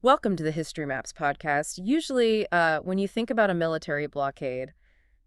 Welcome to the History Maps podcast. Usually, when you think about a military blockade,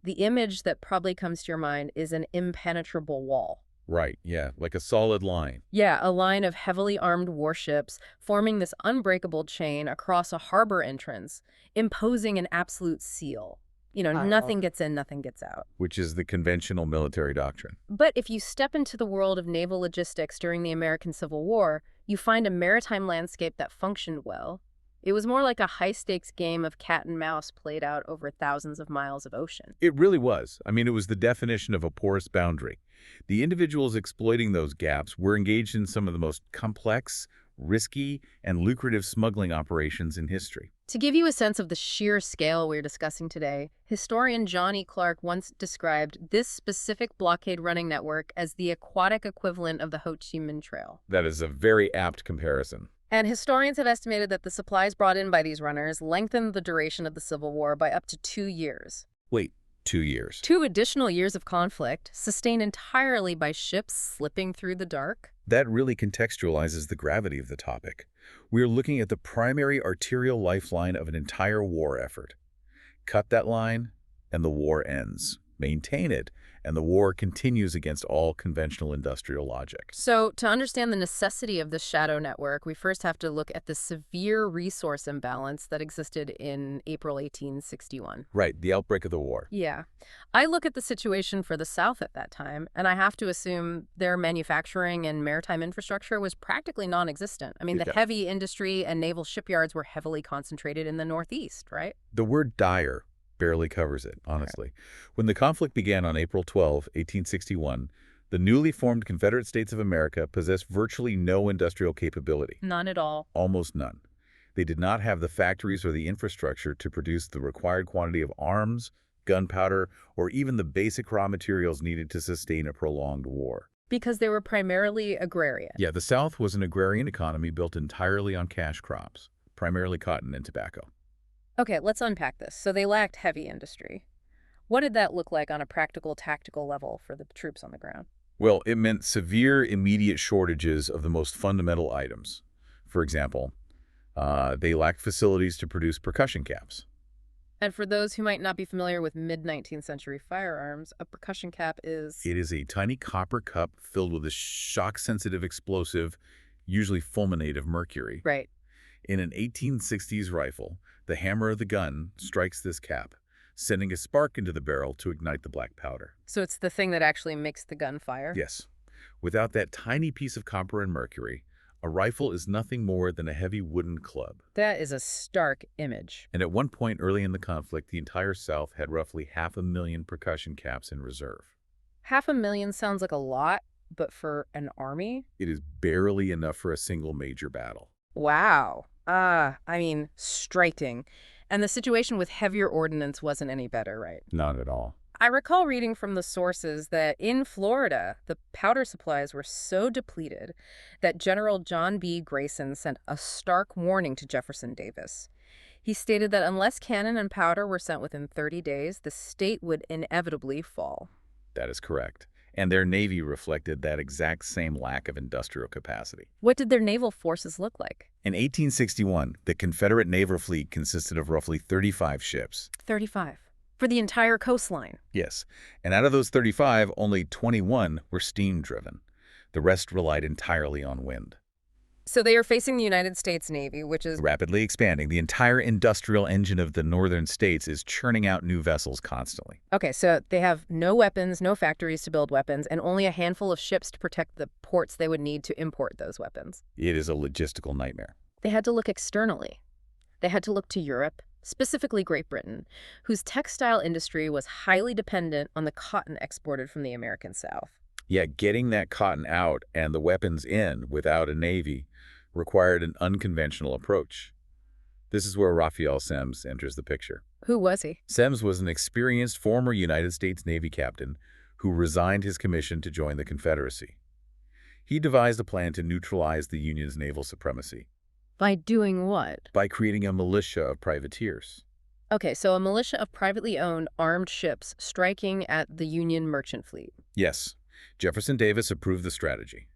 the image that probably comes to your mind is an impenetrable wall. Right, yeah, like a solid line. Yeah, a line of heavily armed warships forming this unbreakable chain across a harbor entrance, imposing an absolute seal. Nothing gets in, nothing gets out. Which is the conventional military doctrine. But if you step into the world of naval logistics during the American Civil War, you find a maritime landscape that functioned well. It was more like a high-stakes game of cat and mouse played out over thousands of miles of ocean. It really was. I mean, it was the definition of a porous boundary. The individuals exploiting those gaps were engaged in some of the most complex, risky, and lucrative smuggling operations in history. To give you a sense of the sheer scale we're discussing today, historian John E. Clark once described this specific blockade running network as the aquatic equivalent of the Ho Chi Minh Trail. That is a very apt comparison. And historians have estimated that the supplies brought in by these runners lengthened the duration of the Civil War by up to 2 years. Wait, 2 years? 2 additional years of conflict, sustained entirely by ships slipping through the dark? That really contextualizes the gravity of the topic. We're looking at the primary arterial lifeline of an entire war effort. Cut that line, and the war ends. Maintain it, and the war continues against all conventional industrial logic. So, to understand the necessity of this shadow network, we first have to look at the severe resource imbalance that existed in April 1861. Right, the outbreak of the war. Yeah. I look at the situation for the South at that time, and I have to assume their manufacturing and maritime infrastructure was practically non-existent. I mean, the Yeah. heavy industry and naval shipyards were heavily concentrated in the Northeast, right? The word dire barely covers it, honestly. When the conflict began on April 12, 1861, the newly formed Confederate States of America possessed virtually no industrial capability. None at all. Almost none. They did not have the factories or the infrastructure to produce the required quantity of arms, gunpowder, or even the basic raw materials needed to sustain a prolonged war. Because they were primarily agrarian. Yeah, the South was an agrarian economy built entirely on cash crops, primarily cotton and tobacco. Okay, let's unpack this. So they lacked heavy industry. What did that look like on a practical, tactical level for the troops on the ground? Well, it meant severe, immediate shortages of the most fundamental items. For example, they lacked facilities to produce percussion caps. And for those who might not be familiar with mid-19th century firearms, a percussion cap is... It is a tiny copper cup filled with a shock-sensitive explosive, usually fulminate of mercury. Right. In an 1860s rifle, the hammer of the gun strikes this cap, sending a spark into the barrel to ignite the black powder. So it's the thing that actually makes the gun fire? Yes. Without that tiny piece of copper and mercury, a rifle is nothing more than a heavy wooden club. That is a stark image. And at one point early in the conflict, the entire South had roughly 500,000 percussion caps in reserve. 500,000 sounds like a lot, but for an army? It is barely enough for a single major battle. Wow. Striking. And the situation with heavier ordnance wasn't any better, right? Not at all. I recall reading from the sources that in Florida, the powder supplies were so depleted that General John B. Grayson sent a stark warning to Jefferson Davis. He stated that unless cannon and powder were sent within 30 days, the state would inevitably fall. That is correct. And their Navy reflected that exact same lack of industrial capacity. What did their naval forces look like? In 1861, the Confederate naval fleet consisted of roughly 35 ships. 35. For the entire coastline. Yes, and out of those 35, only 21 were steam-driven. The rest relied entirely on wind. So they are facing the United States Navy, which is... Rapidly expanding, the entire industrial engine of the northern states is churning out new vessels constantly. Okay, so they have no weapons, no factories to build weapons, and only a handful of ships to protect the ports they would need to import those weapons. It is a logistical nightmare. They had to look externally. They had to look to Europe, specifically Great Britain, whose textile industry was highly dependent on the cotton exported from the American South. Yeah, getting that cotton out and the weapons in without a navy required an unconventional approach. This is where Raphael Semmes enters the picture. Who was he? Semmes was an experienced former United States Navy captain who resigned his commission to join the Confederacy. He devised a plan to neutralize the Union's naval supremacy. By doing what? By creating a militia of privateers. Okay, so a militia of privately owned armed ships striking at the Union merchant fleet. Yes, Jefferson Davis approved the strategy.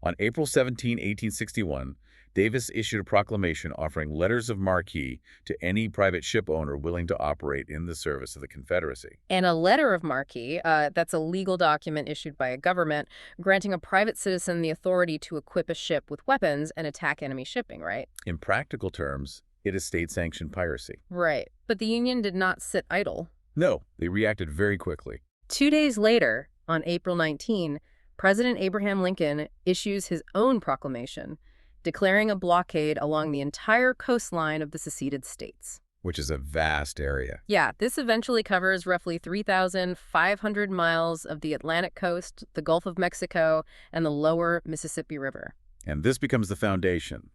On April 17, 1861, Davis issued a proclamation offering letters of marque to any private ship owner willing to operate in the service of the Confederacy. And a letter of marque, that's a legal document issued by a government granting a private citizen the authority to equip a ship with weapons and attack enemy shipping, right? In practical terms, it is state-sanctioned piracy. Right. But the Union did not sit idle. No, they reacted very quickly. 2 days later, on April 19, President Abraham Lincoln issues his own proclamation, declaring a blockade along the entire coastline of the seceded states. Which is a vast area. Yeah, this eventually covers roughly 3,500 miles of the Atlantic coast, the Gulf of Mexico, and the lower Mississippi River. And this becomes the foundation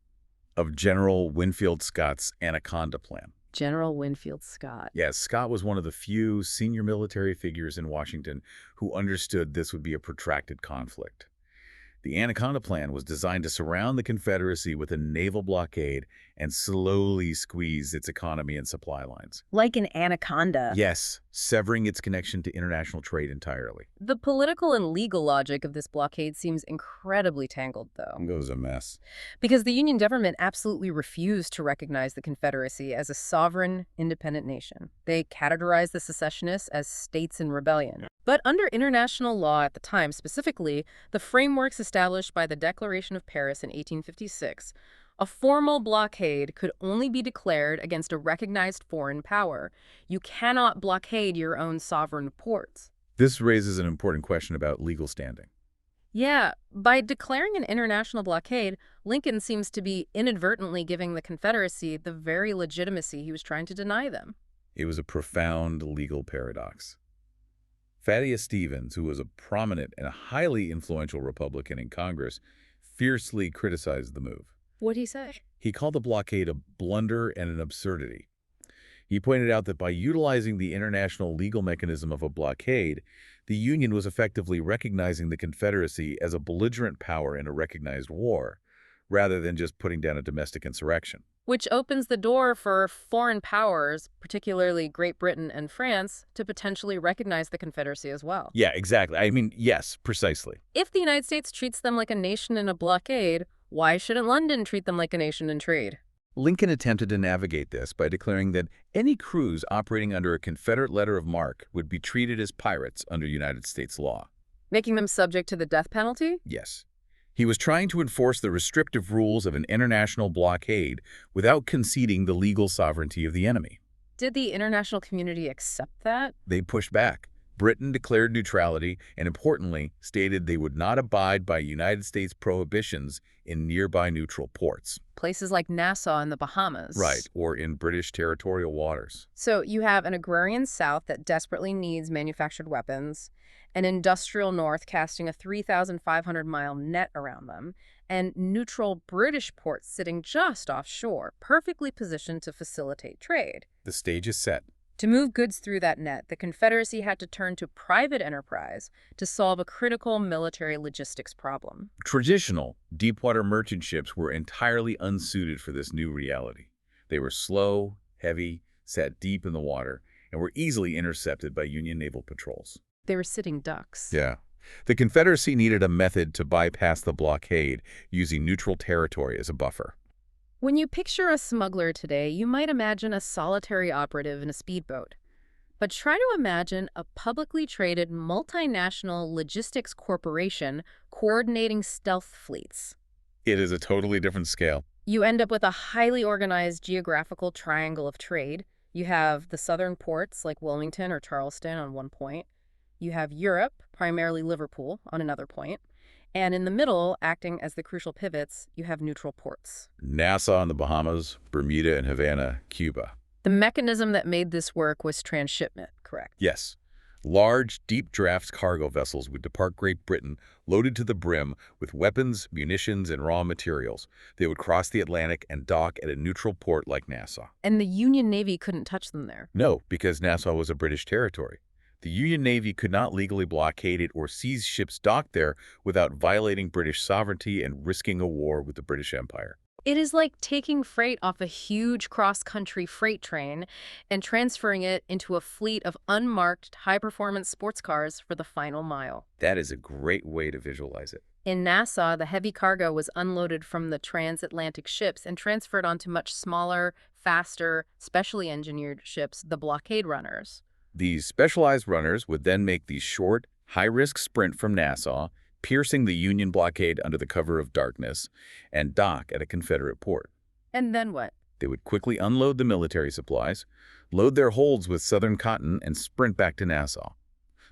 of General Winfield Scott's Anaconda Plan. General Winfield Scott. Yes, Scott was one of the few senior military figures in Washington who understood this would be a protracted conflict. The Anaconda Plan was designed to surround the Confederacy with a naval blockade and slowly squeeze its economy and supply lines. Like an anaconda. Yes, severing its connection to international trade entirely. The political and legal logic of this blockade seems incredibly tangled, though. It was a mess. Because the Union government absolutely refused to recognize the Confederacy as a sovereign, independent nation. They categorized the secessionists as states in rebellion. But under international law at the time, specifically, the frameworks established by the Declaration of Paris in 1856, a formal blockade could only be declared against a recognized foreign power. You cannot blockade your own sovereign ports. This raises an important question about legal standing. Yeah, by declaring an international blockade, Lincoln seems to be inadvertently giving the Confederacy the very legitimacy he was trying to deny them. It was a profound legal paradox. Thaddeus Stevens, who was a prominent and highly influential Republican in Congress, fiercely criticized the move. What'd he say? He called the blockade a blunder and an absurdity. He pointed out that by utilizing the international legal mechanism of a blockade, the Union was effectively recognizing the Confederacy as a belligerent power in a recognized war, rather than just putting down a domestic insurrection. Which opens the door for foreign powers, particularly Great Britain and France, to potentially recognize the Confederacy as well. Yeah, exactly. I mean, yes, precisely. If the United States treats them like a nation in a blockade, why shouldn't London treat them like a nation in trade? Lincoln attempted to navigate this by declaring that any crews operating under a Confederate letter of marque would be treated as pirates under United States law. Making them subject to the death penalty? Yes. He was trying to enforce the restrictive rules of an international blockade without conceding the legal sovereignty of the enemy. Did the international community accept that? They pushed back. Britain declared neutrality and, importantly, stated they would not abide by United States prohibitions in nearby neutral ports. Places like Nassau in the Bahamas. Right, or in British territorial waters. So you have an agrarian South that desperately needs manufactured weapons, an industrial North casting a 3,500-mile net around them, and neutral British ports sitting just offshore, perfectly positioned to facilitate trade. The stage is set. To move goods through that net, the Confederacy had to turn to private enterprise to solve a critical military logistics problem. Traditional deepwater merchant ships were entirely unsuited for this new reality. They were slow, heavy, sat deep in the water, and were easily intercepted by Union naval patrols. They were sitting ducks. Yeah. The Confederacy needed a method to bypass the blockade using neutral territory as a buffer. When you picture a smuggler today, you might imagine a solitary operative in a speedboat. But try to imagine a publicly traded multinational logistics corporation coordinating stealth fleets. It is a totally different scale. You end up with a highly organized geographical triangle of trade. You have the southern ports like Wilmington or Charleston on one point. You have Europe, primarily Liverpool, on another point. And in the middle, acting as the crucial pivots, you have neutral ports. Nassau in the Bahamas, Bermuda and Havana, Cuba. The mechanism that made this work was transshipment, correct? Yes. Large, deep draft cargo vessels would depart Great Britain loaded to the brim with weapons, munitions, and raw materials. They would cross the Atlantic and dock at a neutral port like Nassau. And the Union Navy couldn't touch them there. No, because Nassau was a British territory. The Union Navy could not legally blockade it or seize ships docked there without violating British sovereignty and risking a war with the British Empire. It is like taking freight off a huge cross-country freight train and transferring it into a fleet of unmarked, high-performance sports cars for the final mile. That is a great way to visualize it. In Nassau, the heavy cargo was unloaded from the transatlantic ships and transferred onto much smaller, faster, specially engineered ships, the blockade runners. These specialized runners would then make the short, high-risk sprint from Nassau, piercing the Union blockade under the cover of darkness, and dock at a Confederate port. And then what? They would quickly unload the military supplies, load their holds with Southern cotton, and sprint back to Nassau.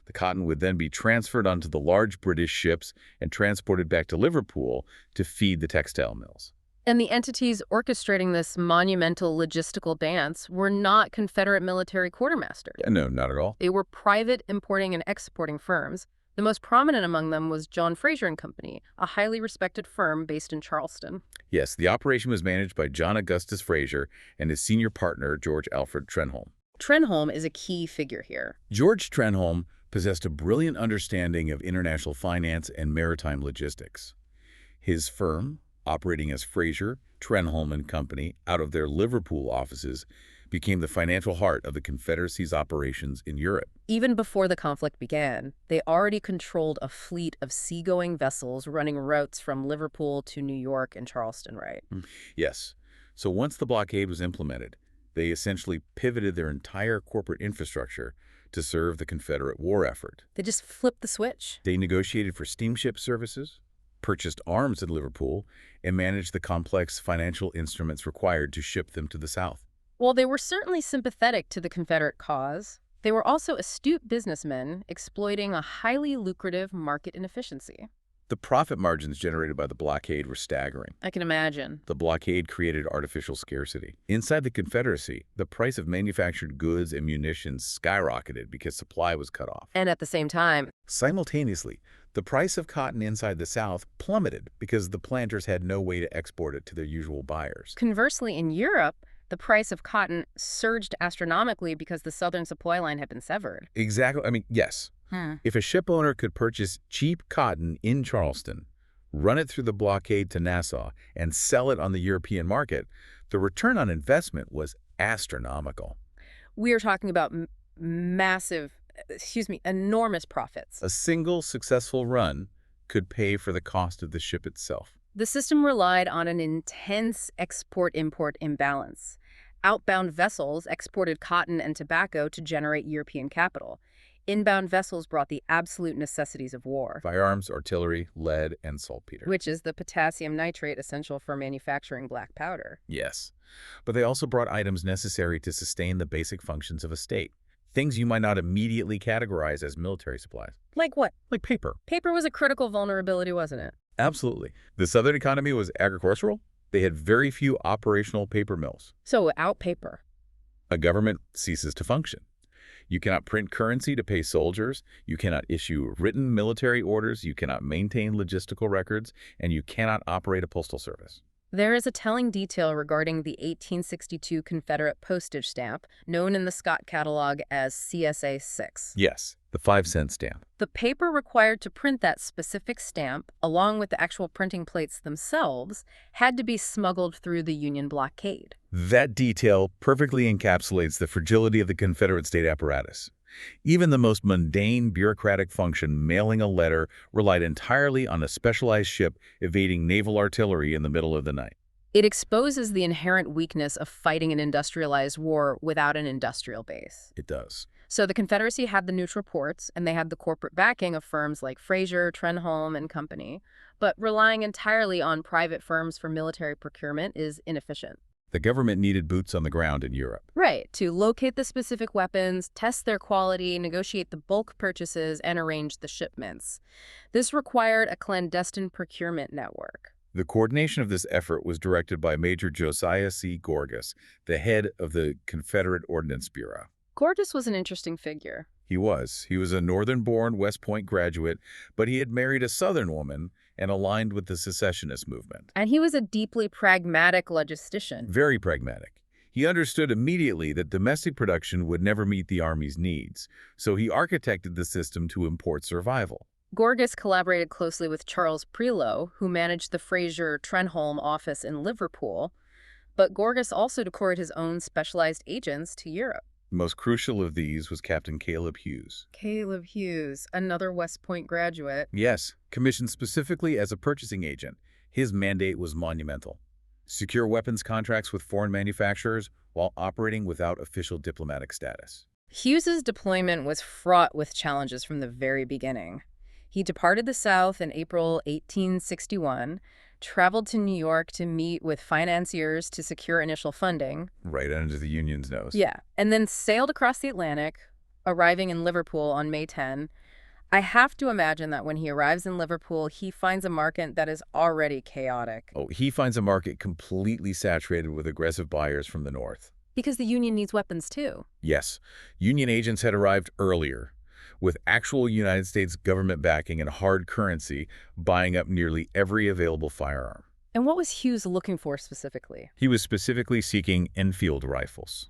The cotton would then be transferred onto the large British ships and transported back to Liverpool to feed the textile mills. And the entities orchestrating this monumental logistical dance were not Confederate military quartermasters. No, not at all. They were private importing and exporting firms. The most prominent among them was John Fraser and Company, a highly respected firm based in Charleston. Yes, the operation was managed by John Augustus Fraser and his senior partner, George Alfred Trenholm. Trenholm is a key figure here. George Trenholm possessed a brilliant understanding of international finance and maritime logistics. His firm, operating as Fraser, Trenholm and Company out of their Liverpool offices, became the financial heart of the Confederacy's operations in Europe. Even before the conflict began, they already controlled a fleet of seagoing vessels running routes from Liverpool to New York and Charleston, right? Yes. So once the blockade was implemented, they essentially pivoted their entire corporate infrastructure to serve the Confederate war effort. They just flipped the switch. They negotiated for steamship services, purchased arms in Liverpool, and managed the complex financial instruments required to ship them to the South. While they were certainly sympathetic to the Confederate cause, they were also astute businessmen exploiting a highly lucrative market inefficiency. The profit margins generated by the blockade were staggering. I can imagine. The blockade created artificial scarcity. Inside the Confederacy, the price of manufactured goods and munitions skyrocketed because supply was cut off. And at the same time, Simultaneously, the price of cotton inside the South plummeted because the planters had no way to export it to their usual buyers. conversely, in Europe, the price of cotton surged astronomically because the southern supply line had been severed. Exactly. I mean, yes. If a ship owner could purchase cheap cotton in Charleston, run it through the blockade to Nassau, and sell it on the European market, the return on investment was astronomical. We are talking about enormous profits. A single successful run could pay for the cost of the ship itself. The system relied on an intense export-import imbalance. Outbound vessels exported cotton and tobacco to generate European capital. Inbound vessels brought the absolute necessities of war, Firearms, artillery, lead, and saltpeter. which is the potassium nitrate essential for manufacturing black powder. Yes. But they also brought items necessary to sustain the basic functions of a state. Things you might not immediately categorize as military supplies. Like what? Like paper. Paper was a critical vulnerability, wasn't it? Absolutely. The Southern economy was agricultural. They had very few operational paper mills. So without paper, A government ceases to function. You cannot print currency to pay soldiers, you cannot issue written military orders, you cannot maintain logistical records, and you cannot operate a postal service. there is a telling detail regarding the 1862 Confederate postage stamp, known in the Scott catalog as CSA 6. Yes, the 5-cent stamp. The paper required to print that specific stamp, along with the actual printing plates themselves, had to be smuggled through the Union blockade. That detail perfectly encapsulates the fragility of the Confederate state apparatus. Even the most mundane bureaucratic function, mailing a letter, relied entirely on a specialized ship evading naval artillery in the middle of the night. It exposes the inherent weakness of fighting an industrialized war without an industrial base. It does. So the Confederacy had the neutral ports, and they had the corporate backing of firms like Fraser, Trenholm, and Company. But relying entirely on private firms for military procurement is inefficient. The government needed boots on the ground in Europe. Right, to locate the specific weapons, test their quality, negotiate the bulk purchases, and arrange the shipments. This required a clandestine procurement network. The coordination of this effort was directed by Major Josiah C. Gorgas, the head of the Confederate Ordnance Bureau. Gorgas was an interesting figure. He was. He was a Northern-born West Point graduate, but he had married a Southern woman and aligned with the secessionist movement. And he was a deeply pragmatic logistician. Very pragmatic. He understood immediately that domestic production would never meet the Army's needs, so he architected the system to import survival. Gorgas collaborated closely with Charles Prelow, who managed the Fraser-Trenholm office in Liverpool, but Gorgas also deployed his own specialized agents to Europe. Most crucial of these was Captain Caleb Hughes. Caleb Hughes, another West Point graduate. Yes, commissioned specifically as a purchasing agent, his mandate was monumental. Secure weapons contracts with foreign manufacturers while operating without official diplomatic status. Hughes's deployment was fraught with challenges from the very beginning. He departed the South in April 1861, traveled to New York to meet with financiers to secure initial funding. Right under the Union's nose. Yeah, and then sailed across the Atlantic, arriving in Liverpool on May 10. I have to imagine that when he arrives in Liverpool, he finds a market that is already chaotic. Oh, he finds a market completely saturated with aggressive buyers from the north. Because the Union needs weapons too. Yes, Union agents had arrived earlier, with actual United States government backing and hard currency buying up nearly every available firearm. And what was Hughes looking for specifically? He was specifically seeking Enfield rifles.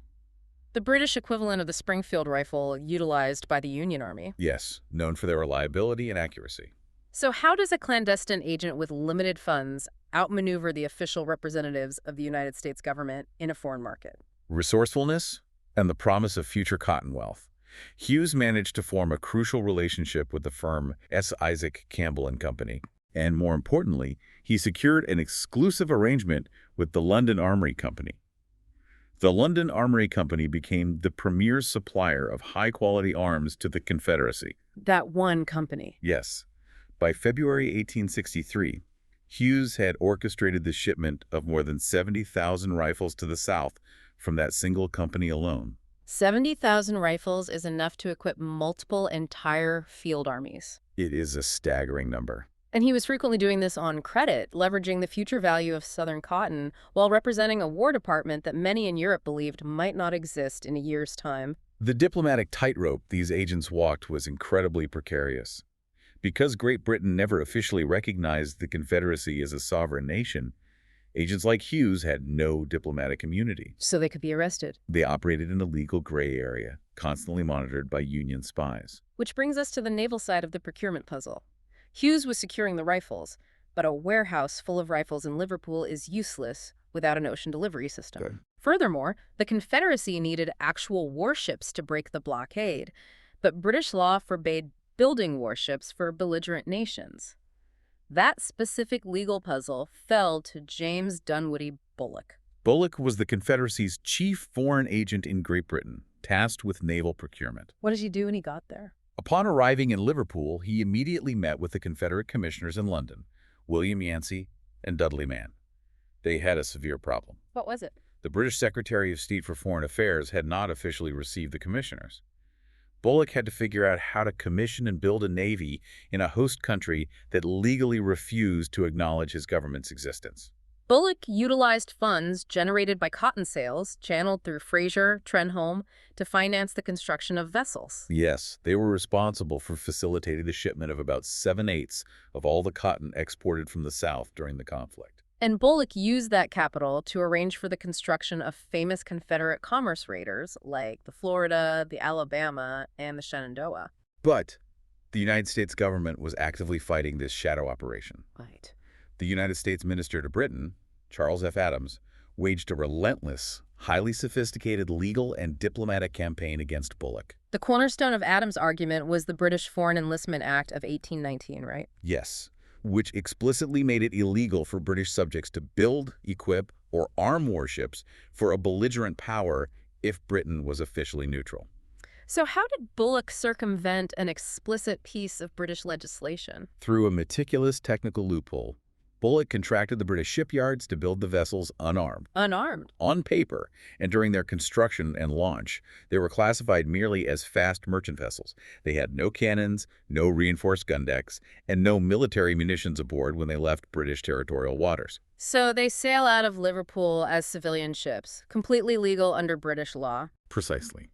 The British equivalent of the Springfield rifle utilized by the Union Army. Yes, known for their reliability and accuracy. So how does a clandestine agent with limited funds outmaneuver the official representatives of the United States government in a foreign market? Resourcefulness and the promise of future cotton wealth. Hughes managed to form a crucial relationship with the firm S. Isaac Campbell and Company, and more importantly, he secured an exclusive arrangement with the London Armory Company. The London Armory Company became the premier supplier of high-quality arms to the Confederacy. That one company. Yes. By February 1863, Hughes had orchestrated the shipment of more than 70,000 rifles to the South from that single company alone. 70,000 rifles is enough to equip multiple entire field armies. It is a staggering number. And he was frequently doing this on credit, leveraging the future value of Southern cotton while representing a War Department that many in Europe believed might not exist in a year's time. The diplomatic tightrope these agents walked was incredibly precarious. Because Great Britain never officially recognized the Confederacy as a sovereign nation, agents like Hughes had no diplomatic immunity. So they could be arrested. They operated in a legal gray area, constantly monitored by Union spies. Which brings us to the naval side of the procurement puzzle. Hughes was securing the rifles, but a warehouse full of rifles in Liverpool is useless without an ocean delivery system. Good. Furthermore, the Confederacy needed actual warships to break the blockade, but British law forbade building warships for belligerent nations. That specific legal puzzle fell to James Dunwoody Bullock. Bullock was the Confederacy's chief foreign agent in Great Britain, tasked with naval procurement. What did he do when he got there? Upon arriving in Liverpool, he immediately met with the Confederate commissioners in London, William Yancey and Dudley Mann. They had a severe problem. What was it? The British Secretary of State for Foreign Affairs had not officially received the commissioners. Bullock had to figure out how to commission and build a navy in a host country that legally refused to acknowledge his government's existence. Bullock utilized funds generated by cotton sales, channeled through Fraser, Trenholm, to finance the construction of vessels. Yes, they were responsible for facilitating the shipment of about 7/8 of all the cotton exported from the South during the conflict. And Bullock used that capital to arrange for the construction of famous Confederate commerce raiders like the Florida, the Alabama, and the Shenandoah. But the United States government was actively fighting this shadow operation. Right. The United States Minister to Britain, Charles F. Adams, waged a relentless, highly sophisticated legal and diplomatic campaign against Bullock. The cornerstone of Adams' argument was the British Foreign Enlistment Act of 1819, right? Yes, which explicitly made it illegal for British subjects to build, equip, or arm warships for a belligerent power if Britain was officially neutral. So how did Bullock circumvent an explicit piece of British legislation? Through a meticulous technical loophole, Bullock contracted the British shipyards to build the vessels unarmed. Unarmed. On paper, and during their construction and launch, they were classified merely as fast merchant vessels. They had no cannons, no reinforced gun decks, and no military munitions aboard when they left British territorial waters. So they sail out of Liverpool as civilian ships, completely legal under British law. Precisely.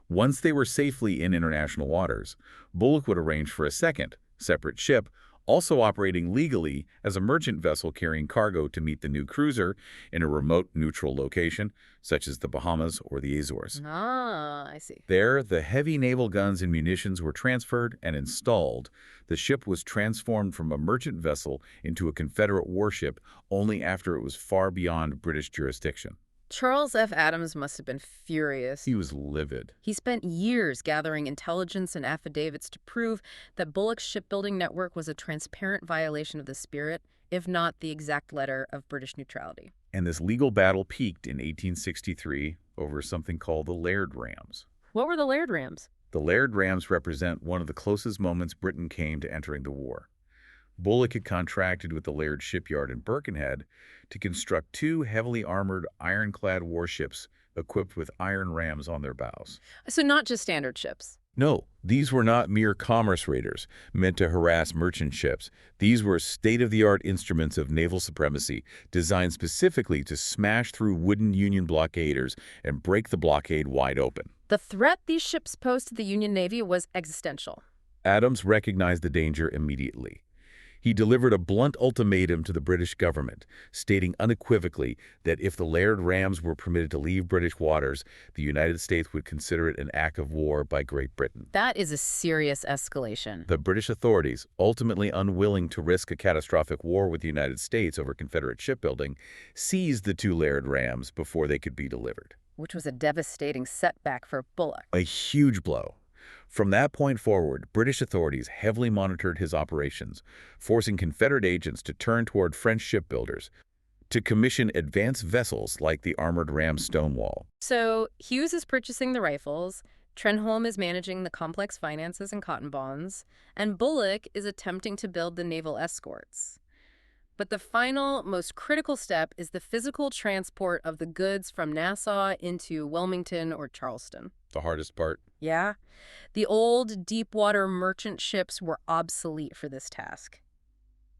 Once they were safely in international waters, Bullock would arrange for a second, separate ship, also operating legally as a merchant vessel carrying cargo to meet the new cruiser in a remote neutral location, such as the Bahamas or the Azores. Ah, I see. There, the heavy naval guns and munitions were transferred and installed. The ship was transformed from a merchant vessel into a Confederate warship only after it was far beyond British jurisdiction. Charles F. Adams must have been furious. He was livid. He spent years gathering intelligence and affidavits to prove that Bullock's shipbuilding network was a transparent violation of the spirit, if not the exact letter, of British neutrality. And this legal battle peaked in 1863 over something called the Laird Rams. What were the Laird Rams? The Laird Rams represent one of the closest moments Britain came to entering the war. Bullock had contracted with the Laird shipyard in Birkenhead to construct two heavily armored ironclad warships equipped with iron rams on their bows. So not just standard ships. No, these were not mere commerce raiders meant to harass merchant ships. These were state-of-the-art instruments of naval supremacy designed specifically to smash through wooden Union blockaders and break the blockade wide open. The threat these ships posed to the Union Navy was existential. Adams recognized the danger immediately. He delivered a blunt ultimatum to the British government, stating unequivocally that if the Laird Rams were permitted to leave British waters, the United States would consider it an act of war by Great Britain. That is a serious escalation. The British authorities, ultimately unwilling to risk a catastrophic war with the United States over Confederate shipbuilding, seized the two Laird Rams before they could be delivered. Which was a devastating setback for Bullock. A huge blow. From that point forward, British authorities heavily monitored his operations, forcing Confederate agents to turn toward French shipbuilders to commission advanced vessels like the armored ram Stonewall. So Hughes is purchasing the rifles, Trenholm is managing the complex finances and cotton bonds, and Bullock is attempting to build the naval escorts. But the final, most critical step is the physical transport of the goods from Nassau into Wilmington or Charleston. The hardest part? Yeah. The old deep-water merchant ships were obsolete for this task.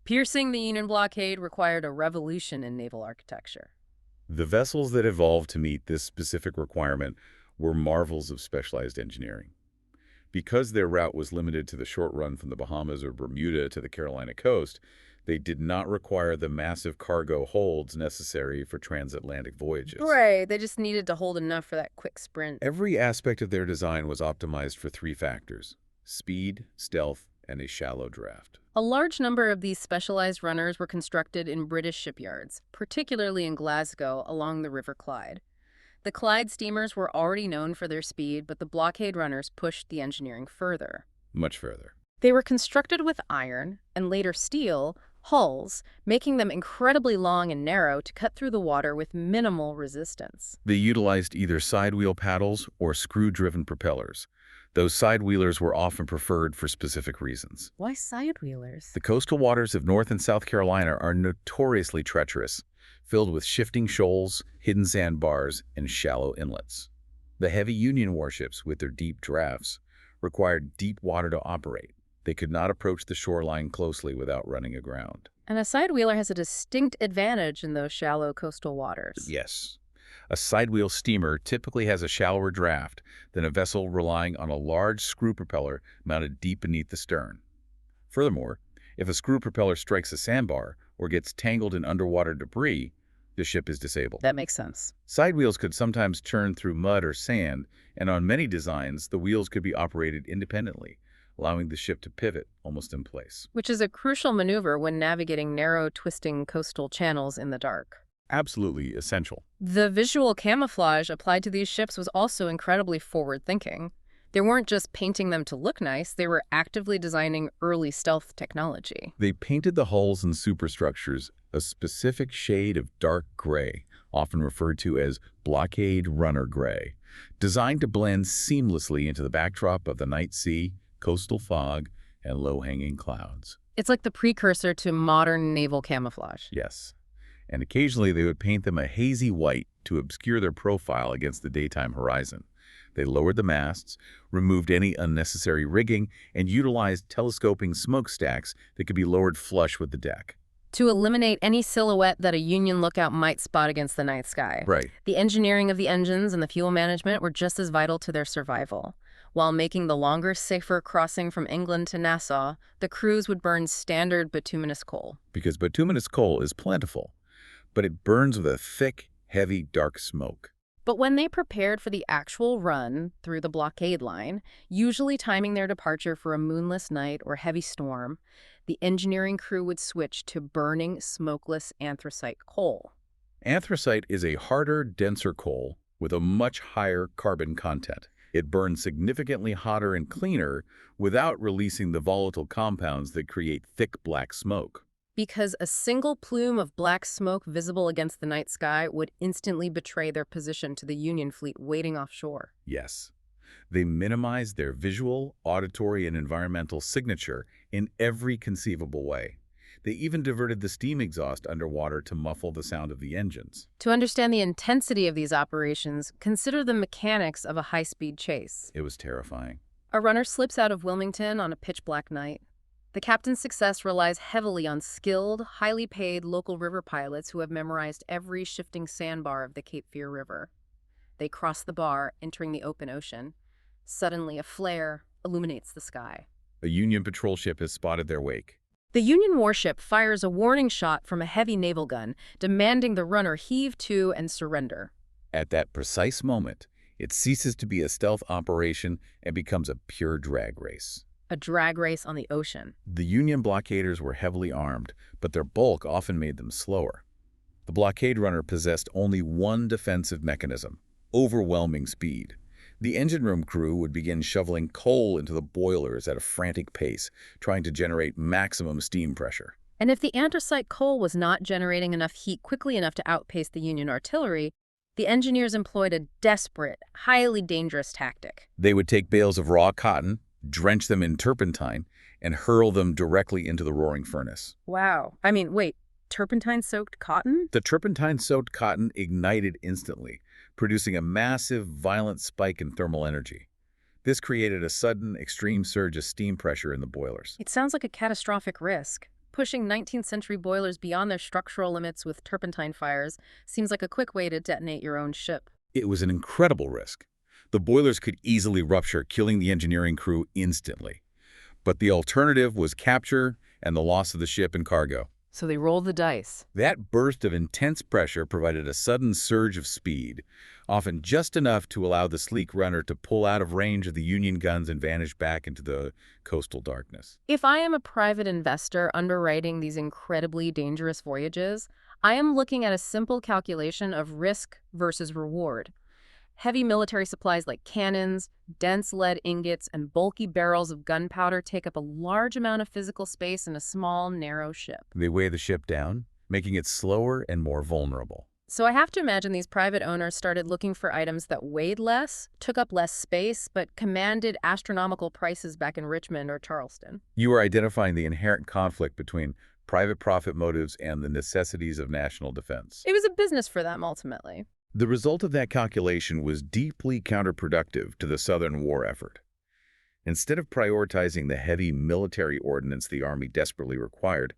Piercing the Union blockade required a revolution in naval architecture. The vessels that evolved to meet this specific requirement were marvels of specialized engineering. Because their route was limited to the short run from the Bahamas or Bermuda to the Carolina coast, they did not require the massive cargo holds necessary for transatlantic voyages. Right, they just needed to hold enough for that quick sprint. Every aspect of their design was optimized for three factors: speed, stealth, and a shallow draft. A large number of these specialized runners were constructed in British shipyards, particularly in Glasgow along the River Clyde. The Clyde steamers were already known for their speed, but the blockade runners pushed the engineering further. Much further. They were constructed with iron, and later steel, hulls, making them incredibly long and narrow to cut through the water with minimal resistance. They utilized either side-wheel paddles or screw-driven propellers. Those side-wheelers were often preferred for specific reasons. Why side-wheelers? The coastal waters of North and South Carolina are notoriously treacherous, filled with shifting shoals, hidden sandbars, and shallow inlets. The heavy Union warships, with their deep drafts, required deep water to operate. They could not approach the shoreline closely without running aground. And a side-wheeler has a distinct advantage in those shallow coastal waters. Yes. A sidewheel steamer typically has a shallower draft than a vessel relying on a large screw propeller mounted deep beneath the stern. Furthermore, if a screw propeller strikes a sandbar or gets tangled in underwater debris, the ship is disabled. That makes sense. Side wheels could sometimes churn through mud or sand, and on many designs, the wheels could be operated independently, allowing the ship to pivot almost in place. Which is a crucial maneuver when navigating narrow, twisting coastal channels in the dark. Absolutely essential. The visual camouflage applied to these ships was also incredibly forward-thinking. They weren't just painting them to look nice, they were actively designing early stealth technology. They painted the hulls and superstructures a specific shade of dark gray, often referred to as Blockade runner gray, designed to blend seamlessly into the backdrop of the night sea, coastal fog, and low-hanging clouds. It's like the precursor to modern naval camouflage. Yes. And occasionally they would paint them a hazy white to obscure their profile against the daytime horizon. They lowered the masts, removed any unnecessary rigging, and utilized telescoping smokestacks that could be lowered flush with the deck. To eliminate any silhouette that a Union lookout might spot against the night sky. Right. The engineering of the engines and the fuel management were just as vital to their survival. While making the longer, safer crossing from England to Nassau, the crews would burn standard bituminous coal. Because bituminous coal is plentiful, but it burns with a thick, heavy, dark smoke. But when they prepared for the actual run through the blockade line, usually timing their departure for a moonless night or heavy storm, the engineering crew would switch to burning smokeless anthracite coal. Anthracite is a harder, denser coal with a much higher carbon content. It burns significantly hotter and cleaner without releasing the volatile compounds that create thick black smoke. Because a single plume of black smoke visible against the night sky would instantly betray their position to the Union fleet waiting offshore. Yes, they minimize their visual, auditory, and environmental signature in every conceivable way. They even diverted the steam exhaust underwater to muffle the sound of the engines. To understand the intensity of these operations, consider the mechanics of a high-speed chase. It was terrifying. A runner slips out of Wilmington on a pitch-black night. The captain's success relies heavily on skilled, highly paid local river pilots who have memorized every shifting sandbar of the Cape Fear River. They cross the bar, entering the open ocean. Suddenly, a flare illuminates the sky. A Union patrol ship has spotted their wake. The Union warship fires a warning shot from a heavy naval gun, demanding the runner heave to and surrender. At that precise moment, it ceases to be a stealth operation and becomes a pure drag race. A drag race on the ocean. The Union blockaders were heavily armed, but their bulk often made them slower. The blockade runner possessed only one defensive mechanism: overwhelming speed. The engine room crew would begin shoveling coal into the boilers at a frantic pace, trying to generate maximum steam pressure. And if the anthracite coal was not generating enough heat quickly enough to outpace the Union artillery, the engineers employed a desperate, highly dangerous tactic. They would take bales of raw cotton, drench them in turpentine, and hurl them directly into the roaring furnace. Wow. I mean, wait, turpentine-soaked cotton? The turpentine-soaked cotton ignited instantly, producing a massive, violent spike in thermal energy. This created a sudden, extreme surge of steam pressure in the boilers. It sounds like a catastrophic risk. Pushing 19th century boilers beyond their structural limits with turpentine fires seems like a quick way to detonate your own ship. It was an incredible risk. The boilers could easily rupture, killing the engineering crew instantly. But the alternative was capture and the loss of the ship and cargo. So they rolled the dice. That burst of intense pressure provided a sudden surge of speed, often just enough to allow the sleek runner to pull out of range of the Union guns and vanish back into the coastal darkness. If I am a private investor underwriting these incredibly dangerous voyages, I am looking at a simple calculation of risk versus reward. Heavy military supplies like cannons, dense lead ingots, and bulky barrels of gunpowder take up a large amount of physical space in a small, narrow ship. They weigh the ship down, making it slower and more vulnerable. So I have to imagine these private owners started looking for items that weighed less, took up less space, but commanded astronomical prices back in Richmond or Charleston. You are identifying the inherent conflict between private profit motives and the necessities of national defense. It was a business for them, ultimately. The result of that calculation was deeply counterproductive to the Southern war effort. Instead of prioritizing the heavy military ordnance the Army desperately required,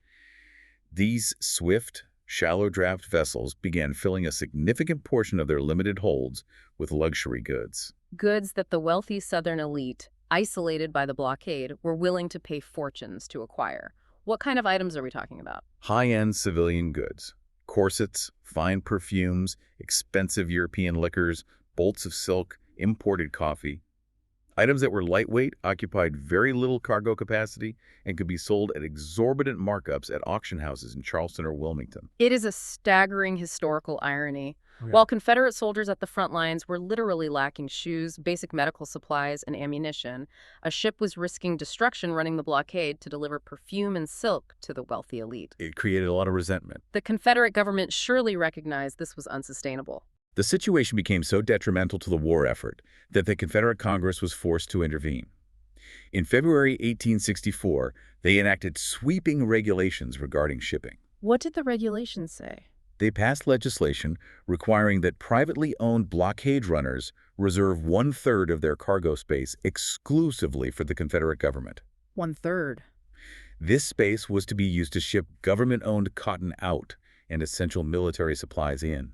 these swift, shallow-draft vessels began filling a significant portion of their limited holds with luxury goods. Goods that the wealthy Southern elite, isolated by the blockade, were willing to pay fortunes to acquire. What kind of items are we talking about? High-end civilian goods. Corsets, fine perfumes, expensive European liquors, bolts of silk, imported coffee. Items that were lightweight, occupied very little cargo capacity, and could be sold at exorbitant markups at auction houses in Charleston or Wilmington. It is a staggering historical irony. While Confederate soldiers at the front lines were literally lacking shoes, basic medical supplies, and ammunition, a ship was risking destruction running the blockade to deliver perfume and silk to the wealthy elite. It created a lot of resentment. The Confederate government surely recognized this was unsustainable. The situation became so detrimental to the war effort that the Confederate Congress was forced to intervene. In February 1864, they enacted sweeping regulations regarding shipping. What did the regulations say? They passed legislation requiring that privately owned blockade runners reserve 1/3 of their cargo space exclusively for the Confederate government. 1/3. This space was to be used to ship government-owned cotton out and essential military supplies in.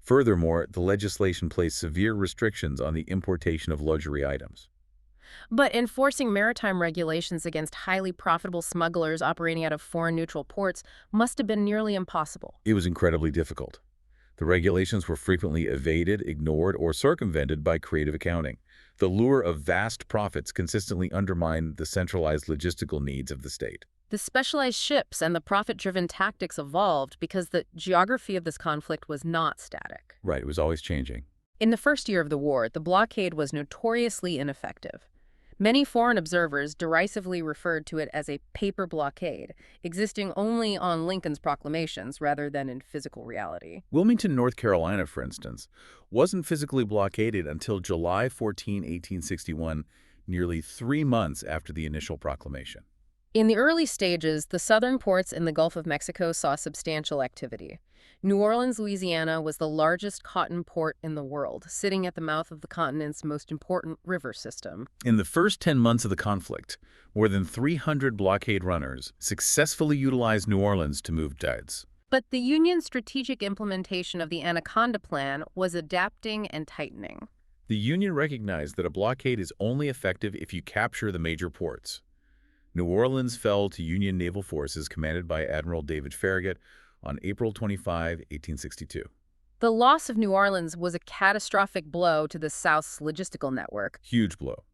Furthermore, the legislation placed severe restrictions on the importation of luxury items. But enforcing maritime regulations against highly profitable smugglers operating out of foreign neutral ports must have been nearly impossible. It was incredibly difficult. The regulations were frequently evaded, ignored, or circumvented by creative accounting. The lure of vast profits consistently undermined the centralized logistical needs of the state. The specialized ships and the profit-driven tactics evolved because the geography of this conflict was not static. Right, it was always changing. In the first year of the war, the blockade was notoriously ineffective. Many foreign observers derisively referred to it as a paper blockade, existing only on Lincoln's proclamations rather than in physical reality. Wilmington, North Carolina, for instance, wasn't physically blockaded until July 14, 1861, nearly 3 months after the initial proclamation. In the early stages, the southern ports in the Gulf of Mexico saw substantial activity. New Orleans, Louisiana was the largest cotton port in the world, sitting at the mouth of the continent's most important river system. In the first 10 months of the conflict, more than 300 blockade runners successfully utilized New Orleans to move goods. But the Union's strategic implementation of the Anaconda Plan was adapting and tightening. The Union recognized that a blockade is only effective if you capture the major ports. New Orleans fell to Union naval forces commanded by Admiral David Farragut on April 25, 1862. The loss of New Orleans was a catastrophic blow to the South's logistical network. Huge blow.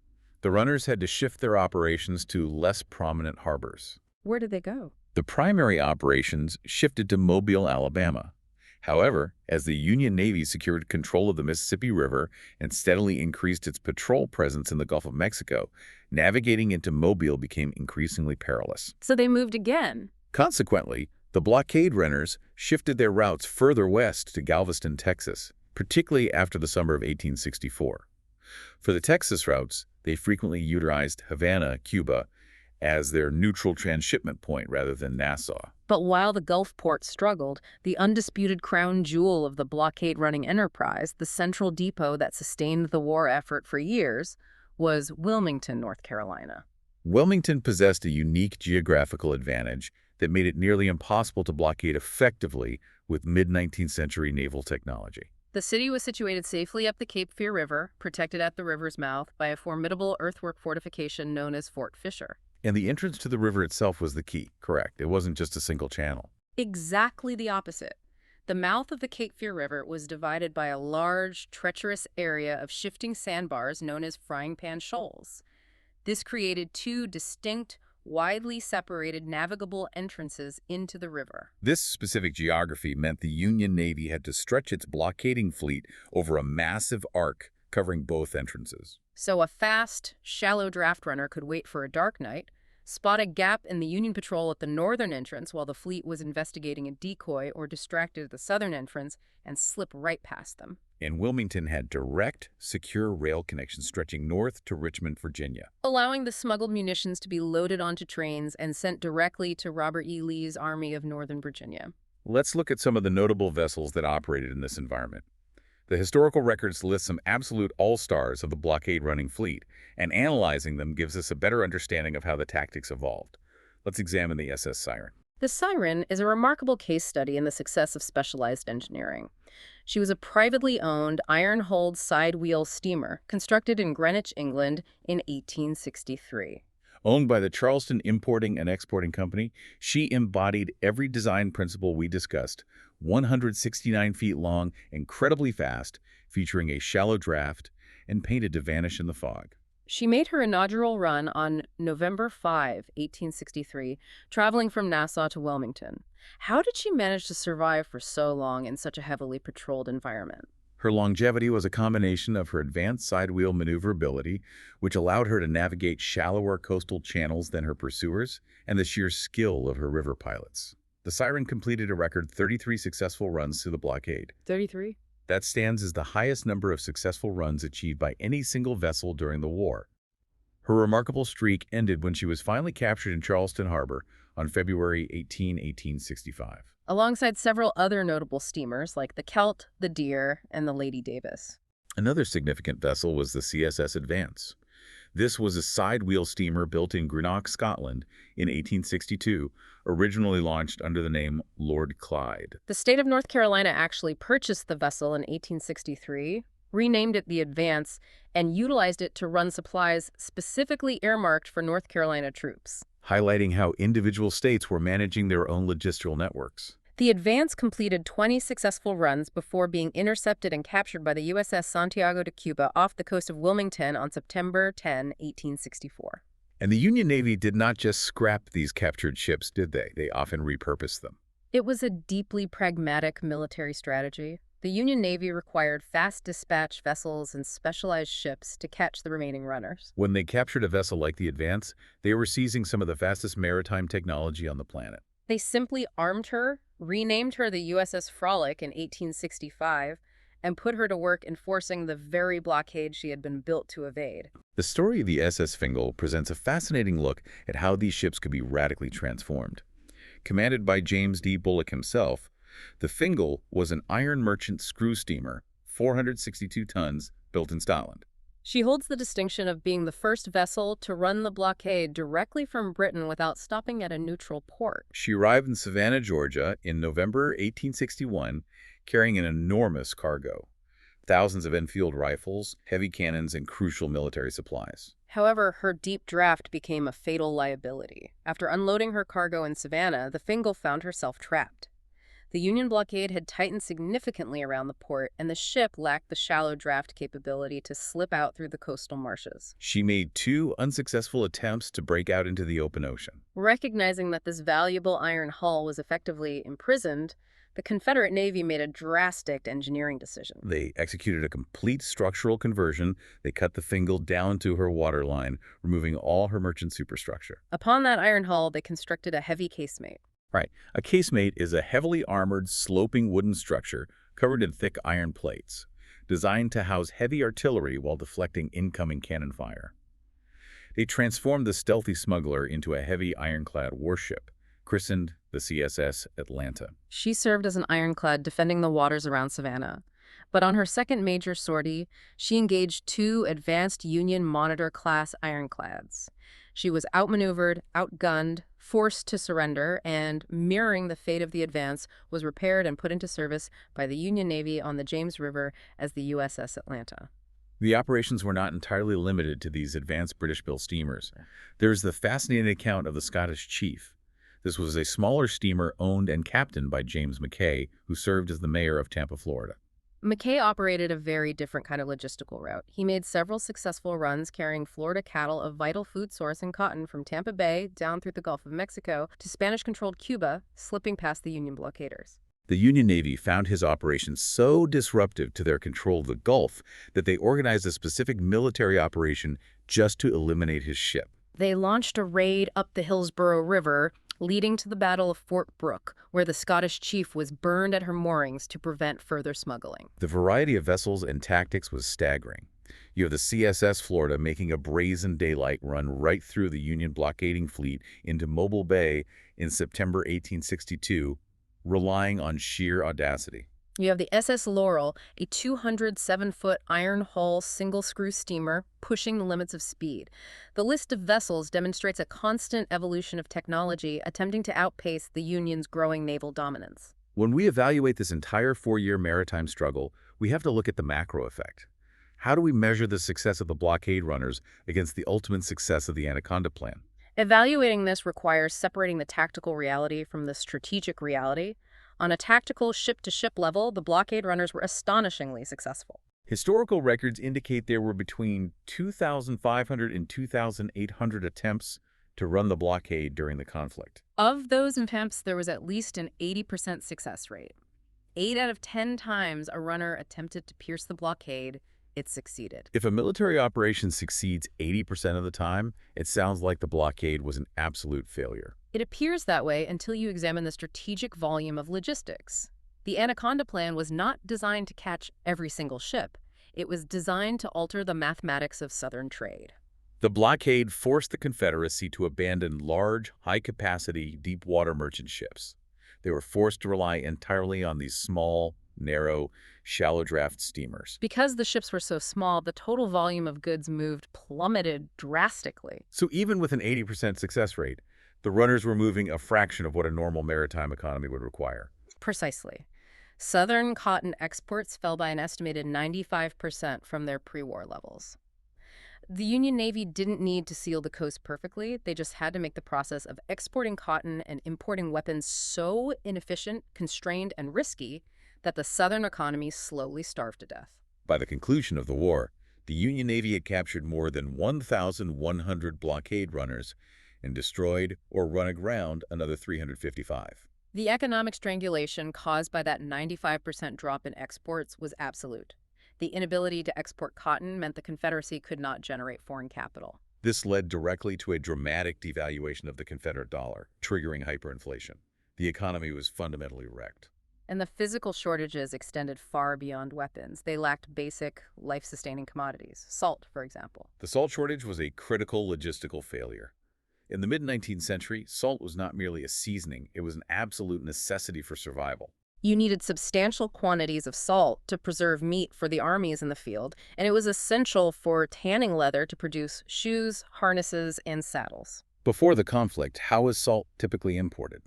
The runners had to shift their operations to less prominent harbors. Where did they go? The primary operations shifted to Mobile, Alabama. However, as the Union Navy secured control of the Mississippi River and steadily increased its patrol presence in the Gulf of Mexico, navigating into Mobile became increasingly perilous. So they moved again. Consequently, the blockade runners shifted their routes further west to Galveston, Texas, particularly after the summer of 1864. For the Texas routes, they frequently utilized Havana, Cuba, as their neutral transshipment point rather than Nassau. But while the Gulf port struggled, the undisputed crown jewel of the blockade-running enterprise, the central depot that sustained the war effort for years, was Wilmington, North Carolina. Wilmington possessed a unique geographical advantage that made it nearly impossible to blockade effectively with mid-19th century naval technology. The city was situated safely up the Cape Fear River, protected at the river's mouth by a formidable earthwork fortification known as Fort Fisher. And the entrance to the river itself was the key, correct? It wasn't just a single channel. Exactly the opposite. The mouth of the Cape Fear River was divided by a large, treacherous area of shifting sandbars known as frying pan shoals. This created two distinct, widely separated navigable entrances into the river. This specific geography meant the Union Navy had to stretch its blockading fleet over a massive arc covering both entrances. So a fast, shallow draft runner could wait for a dark night, spot a gap in the Union patrol at the northern entrance while the fleet was investigating a decoy or distracted at the southern entrance, and slip right past them. And Wilmington had direct, secure rail connections stretching north to Richmond, Virginia, allowing the smuggled munitions to be loaded onto trains and sent directly to Robert E. Lee's Army of Northern Virginia. Let's look at some of the notable vessels that operated in this environment. The historical records list some absolute all-stars of the blockade-running fleet, and analyzing them gives us a better understanding of how the tactics evolved. Let's examine the SS Siren. The Siren is a remarkable case study in the success of specialized engineering. She was a privately owned iron-hulled side-wheel steamer constructed in Greenwich, England in 1863. Owned by the Charleston Importing and Exporting Company, she embodied every design principle we discussed, 169 feet long, incredibly fast, featuring a shallow draft, and painted to vanish in the fog. She made her inaugural run on November 5, 1863, traveling from Nassau to Wilmington. How did she manage to survive for so long in such a heavily patrolled environment? Her longevity was a combination of her advanced sidewheel maneuverability, which allowed her to navigate shallower coastal channels than her pursuers, and the sheer skill of her river pilots. The Siren completed a record 33 successful runs through the blockade. 33? That stands as the highest number of successful runs achieved by any single vessel during the war. Her remarkable streak ended when she was finally captured in Charleston Harbor on February 18, 1865. Alongside several other notable steamers like the Celt, the Deer, and the Lady Davis. Another significant vessel was the CSS Advance. This was a side-wheel steamer built in Greenock, Scotland in 1862, originally launched under the name Lord Clyde. The state of North Carolina actually purchased the vessel in 1863, renamed it the Advance, and utilized it to run supplies specifically earmarked for North Carolina troops, highlighting how individual states were managing their own logistical networks. The Advance completed 20 successful runs before being intercepted and captured by the USS Santiago de Cuba off the coast of Wilmington on September 10, 1864. And the Union Navy did not just scrap these captured ships, did they? They often repurposed them. It was a deeply pragmatic military strategy. The Union Navy required fast dispatch vessels and specialized ships to catch the remaining runners. When they captured a vessel like the Advance, they were seizing some of the fastest maritime technology on the planet. They simply armed her, renamed her the USS Frolic in 1865, and put her to work enforcing the very blockade she had been built to evade. The story of the SS Fingal presents a fascinating look at how these ships could be radically transformed. Commanded by James D. Bullock himself, the Fingal was an iron merchant screw steamer, 462 tons, built in Scotland. She holds the distinction of being the first vessel to run the blockade directly from Britain without stopping at a neutral port. She arrived in Savannah, Georgia in November 1861, carrying an enormous cargo. Thousands of Enfield rifles, heavy cannons, and crucial military supplies. However, her deep draft became a fatal liability. After unloading her cargo in Savannah, the Fingal found herself trapped. The Union blockade had tightened significantly around the port, and the ship lacked the shallow draft capability to slip out through the coastal marshes. She made 2 unsuccessful attempts to break out into the open ocean. Recognizing that this valuable iron hull was effectively imprisoned, the Confederate Navy made a drastic engineering decision. They executed a complete structural conversion. They cut the Fingal down to her waterline, removing all her merchant superstructure. Upon that iron hull, they constructed a heavy casemate. Right. A casemate is a heavily armored, sloping wooden structure covered in thick iron plates, designed to house heavy artillery while deflecting incoming cannon fire. They transformed the stealthy smuggler into a heavy ironclad warship, christened the CSS Atlanta. She served as an ironclad defending the waters around Savannah. But on her second major sortie, she engaged 2 advanced Union Monitor-class ironclads. She was outmaneuvered, outgunned, forced to surrender, and, mirroring the fate of the Advance, was repaired and put into service by the Union Navy on the James River as the USS Atlanta. The operations were not entirely limited to these advanced British-built steamers. There is the fascinating account of the Scottish Chief. This was a smaller steamer owned and captained by James Mackay, who served as the mayor of Tampa, Florida. Mackay operated a very different kind of logistical route. He made several successful runs carrying Florida cattle, a vital food source, and cotton from Tampa Bay down through the Gulf of Mexico to Spanish-controlled Cuba, slipping past the Union blockaders. The Union Navy found his operations so disruptive to their control of the Gulf that they organized a specific military operation just to eliminate his ship. They launched a raid up the Hillsborough River, leading to the Battle of Fort Brooke, where the Scottish chief was burned at her moorings to prevent further smuggling. The variety of vessels and tactics was staggering. You have the CSS Florida making a brazen daylight run right through the Union blockading fleet into Mobile Bay in September 1862, relying on sheer audacity. You have the SS Laurel, a 207-foot iron-hull single-screw steamer pushing the limits of speed. The list of vessels demonstrates a constant evolution of technology attempting to outpace the Union's growing naval dominance. When we evaluate this entire 4-year maritime struggle, we have to look at the macro effect. How do we measure the success of the blockade runners against the ultimate success of the Anaconda Plan? Evaluating this requires separating the tactical reality from the strategic reality. On a tactical ship-to-ship level, the blockade runners were astonishingly successful. Historical records indicate there were between 2,500 and 2,800 attempts to run the blockade during the conflict. Of those attempts, there was at least an 80% success rate. 8 out of 10 times a runner attempted to pierce the blockade, it succeeded. If a military operation succeeds 80% of the time, it sounds like the blockade was an absolute failure. It appears that way until you examine the strategic volume of logistics. The Anaconda Plan was not designed to catch every single ship. It was designed to alter the mathematics of Southern trade. The blockade forced the Confederacy to abandon large, high-capacity, deep-water merchant ships. They were forced to rely entirely on these small, narrow, shallow-draft steamers. Because the ships were so small, the total volume of goods moved plummeted drastically. So even with an 80% success rate, the runners were moving a fraction of what a normal maritime economy would require. Precisely. Southern cotton exports fell by an estimated 95% from their pre-war levels. The Union Navy didn't need to seal the coast perfectly. They just had to make the process of exporting cotton and importing weapons so inefficient, constrained, and risky that the Southern economy slowly starved to death. By the conclusion of the war, The Union Navy had captured more than 1,100 blockade runners and destroyed or run aground another 355. The economic strangulation caused by that 95% drop in exports was absolute. The inability to export cotton meant the Confederacy could not generate foreign capital. This led directly to a dramatic devaluation of the Confederate dollar, triggering hyperinflation. The economy was fundamentally wrecked. And the physical shortages extended far beyond weapons. They lacked basic, life-sustaining commodities. Salt, for example. The salt shortage was a critical logistical failure. In the mid-19th century, salt was not merely a seasoning, it was an absolute necessity for survival. You needed substantial quantities of salt to preserve meat for the armies in the field, and it was essential for tanning leather to produce shoes, harnesses, and saddles. Before the conflict, how was salt typically imported?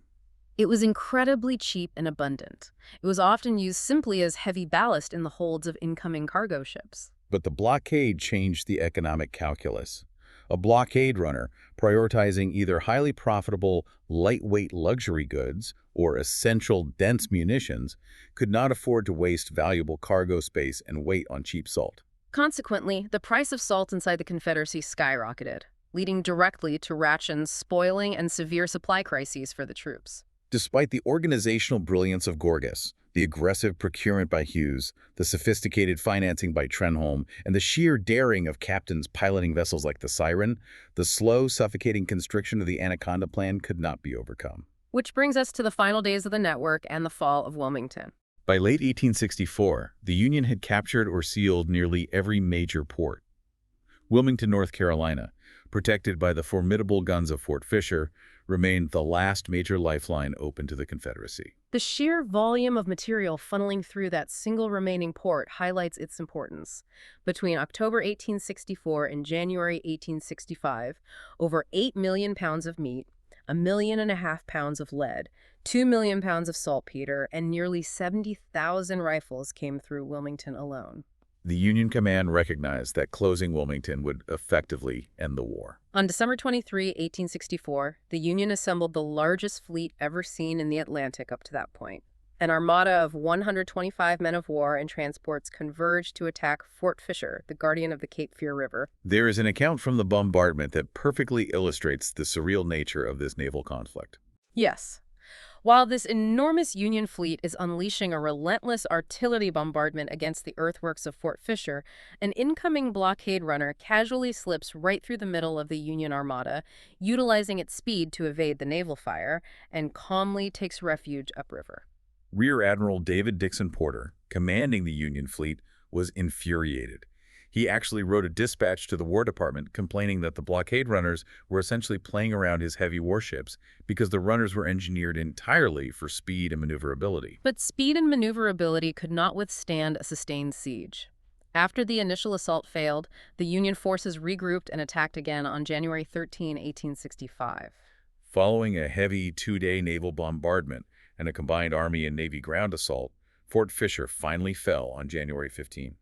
It was incredibly cheap and abundant. It was often used simply as heavy ballast in the holds of incoming cargo ships. But the blockade changed the economic calculus. A blockade runner, prioritizing either highly profitable, lightweight luxury goods or essential, dense munitions, could not afford to waste valuable cargo space and weight on cheap salt. Consequently, the price of salt inside the Confederacy skyrocketed, leading directly to rations spoiling and severe supply crises for the troops. Despite the organizational brilliance of Gorgas, the aggressive procurement by Hughes, the sophisticated financing by Trenholm, and the sheer daring of captains piloting vessels like the Siren, the slow, suffocating constriction of the Anaconda Plan could not be overcome. Which brings us to the final days of the network and the fall of Wilmington. By late 1864, the Union had captured or sealed nearly every major port. Wilmington, North Carolina, protected by the formidable guns of Fort Fisher, remained the last major lifeline open to the Confederacy. The sheer volume of material funneling through that single remaining port highlights its importance. Between October 1864 and January 1865, over 8 million pounds of meat, 1.5 million pounds of lead, 2 million pounds of saltpeter, and nearly 70,000 rifles came through Wilmington alone. The Union command recognized that closing Wilmington would effectively end the war. On December 23, 1864, the Union assembled the largest fleet ever seen in the Atlantic up to that point. An armada of 125 men of war and transports converged to attack Fort Fisher, the guardian of the Cape Fear River. There is an account from the bombardment that perfectly illustrates the surreal nature of this naval conflict. Yes. While this enormous Union fleet is unleashing a relentless artillery bombardment against the earthworks of Fort Fisher, an incoming blockade runner casually slips right through the middle of the Union armada, utilizing its speed to evade the naval fire, and calmly takes refuge upriver. Rear Admiral David Dixon Porter, commanding the Union fleet, was infuriated. He actually wrote a dispatch to the War Department complaining that the blockade runners were essentially playing around his heavy warships because the runners were engineered entirely for speed and maneuverability. But speed and maneuverability could not withstand a sustained siege. After the initial assault failed, the Union forces regrouped and attacked again on January 13, 1865. Following a heavy two-day naval bombardment and a combined Army and Navy ground assault, Fort Fisher finally fell on January 15.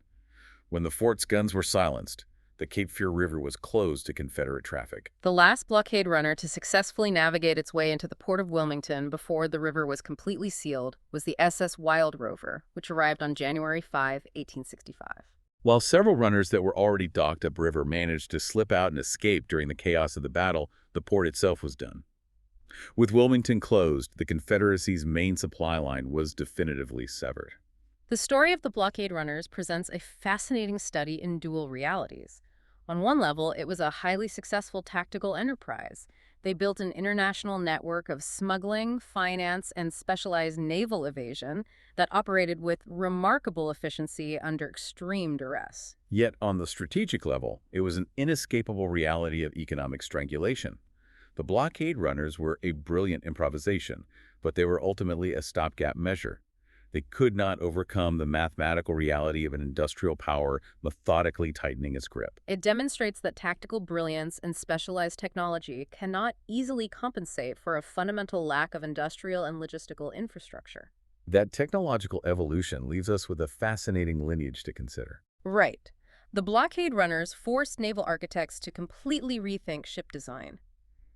When the fort's guns were silenced, the Cape Fear River was closed to Confederate traffic. The last blockade runner to successfully navigate its way into the port of Wilmington before the river was completely sealed was the SS Wild Rover, which arrived on January 5, 1865. While several runners that were already docked upriver managed to slip out and escape during the chaos of the battle, the port itself was done. With Wilmington closed, the Confederacy's main supply line was definitively severed. The story of the blockade runners presents a fascinating study in dual realities. On one level, it was a highly successful tactical enterprise. They built an international network of smuggling, finance, and specialized naval evasion that operated with remarkable efficiency under extreme duress. Yet, on the strategic level, it was an inescapable reality of economic strangulation. The blockade runners were a brilliant improvisation, but they were ultimately a stopgap measure. They could not overcome the mathematical reality of an industrial power methodically tightening its grip. It demonstrates that tactical brilliance and specialized technology cannot easily compensate for a fundamental lack of industrial and logistical infrastructure. That technological evolution leaves us with a fascinating lineage to consider. Right. The blockade runners forced naval architects to completely rethink ship design.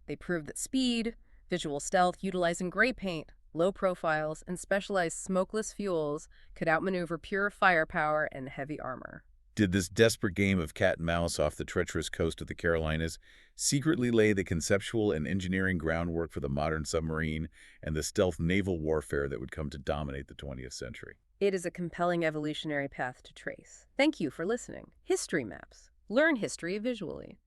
They proved that speed, visual stealth utilizing gray paint, low profiles, and specialized smokeless fuels could outmaneuver pure firepower and heavy armor. Did this desperate game of cat and mouse off the treacherous coast of the Carolinas secretly lay the conceptual and engineering groundwork for the modern submarine and the stealth naval warfare that would come to dominate the 20th century? It is a compelling evolutionary path to trace. Thank you for listening. History Maps. Learn history visually.